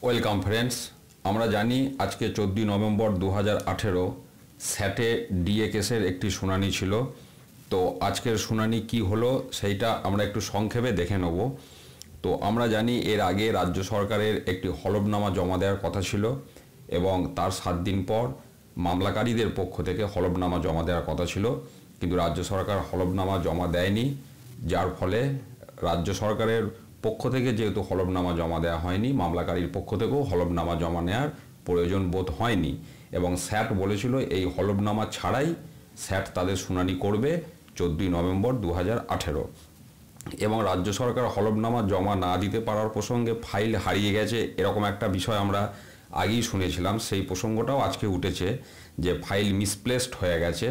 Welcome friends, আমরা জানি আজকে 14 নভেম্বর 2018 স্যাটে ডিএ কেসের একটি শুনানি ছিল। তো আজকের শুনানি কি হলো সেইটা আমরা একটু সংক্ষেপে দেখে নেব। তো আমরা জানি এর আগে রাজ্য সরকারের একটি হলফনামা জমা দেওয়ার কথা ছিল এবং তার 7 দিন পর মামলাকারীদের পক্ষ থেকে হলফনামা জমা দেওয়ার কথা ছিল, কিন্তু রাজ্য সরকার হলফনামা জমা দেয়নি। যার ফলে রাজ্য সরকারের পক্ষ থেকে যেহেতু হলফনামা জমা দেওয়া হয়নি, মামলাকারীর পক্ষ থেকেও হলফনামা জমা নেওয়ার প্রয়োজন বোধ হয়নি এবং স্যাট বলেছিল এই হলফনামা ছাড়াই স্যাট তাদের শুনানি করবে 14 নভেম্বর 2018। এবং রাজ্য সরকার হলফনামা জমা না দিতে পারার প্রসঙ্গে ফাইল হারিয়ে গেছে এরকম একটা বিষয় আমরা আগেই শুনেছিলাম। সেই প্রসঙ্গটাও আজকে উঠেছে যে ফাইল মিসপ্লেসড হয়ে গেছে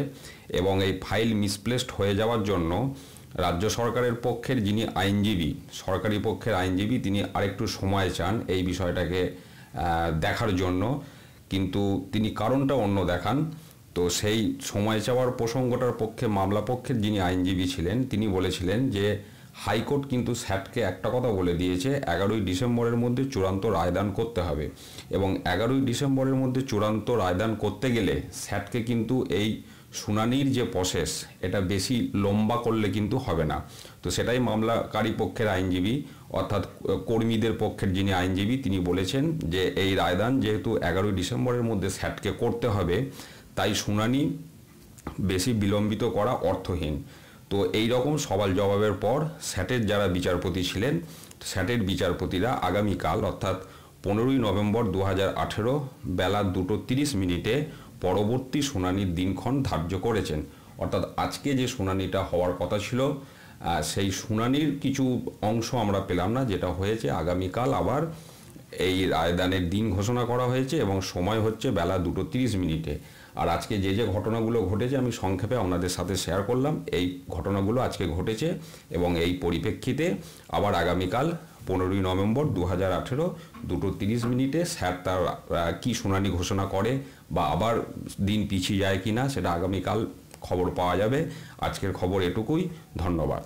এবং এই ফাইল মিসপ্লেসড হয়ে যাওয়ার জন্য রাজ্য সরকারের পক্ষের যিনি আইনজীবী, সরকারি পক্ষের আইনজীবী, তিনি আরেকটু সময় চান এই বিষয়টাকে দেখার জন্য, কিন্তু তিনি কারণটা অন্য দেখান। তো সেই সময় চাওয়ার প্রসঙ্গটার পক্ষে মামলা পক্ষের যিনি আইনজীবী ছিলেন তিনি বলেছিলেন যে হাইকোর্ট কিন্তু স্যাটকে একটা কথা বলে দিয়েছে, 11ই ডিসেম্বরের মধ্যে চূড়ান্ত রায়দান করতে হবে এবং 11ই ডিসেম্বরের মধ্যে চূড়ান্ত রায়দান করতে গেলে স্যাটকে কিন্তু এই শুনানির যে প্রসেস এটা বেশি লম্বা করলে কিন্তু হবে না। তো সেটাই মামলাকারী পক্ষের আইনজীবী অর্থাৎ কর্মীদের পক্ষের যিনি আইনজীবী তিনি বলেছেন যে এই রায়দান যেহেতু 11ই ডিসেম্বরের মধ্যে স্যাটকে করতে হবে, তাই শুনানি বেশি বিলম্বিত করা অর্থহীন। তো এই রকম সওয়াল জবাবের পর স্যাটের যারা বিচারপতি ছিলেন, স্যাটের বিচারপতিরা আগামীকাল অর্থাৎ 15ই নভেম্বর 2018 বেলা 2:30 পরবর্তী শুনানির দিনক্ষণ ধার্য করেছেন। অর্থাৎ আজকে যে শুনানিটা হওয়ার কথা ছিল সেই শুনানির কিছু অংশ আমরা পেলাম না, যেটা হয়েছে আগামীকাল আবার এই রায়দানের দিন ঘোষণা করা হয়েছে এবং সময় হচ্ছে বেলা 2:30। আর আজকে যে যে ঘটনাগুলো ঘটেছে আমি সংক্ষেপে আপনাদের সাথে শেয়ার করলাম। এই ঘটনাগুলো আজকে ঘটেছে এবং এই পরিপ্রেক্ষিতে আবার আগামীকাল 15ই নভেম্বর 2018 2:30 স্যার তার কী শুনানি ঘোষণা করে বা আবার দিন পিছিয়ে যায় কি না সেটা আগামীকাল খবর পাওয়া যাবে। আজকের খবর এটুকুই, ধন্যবাদ।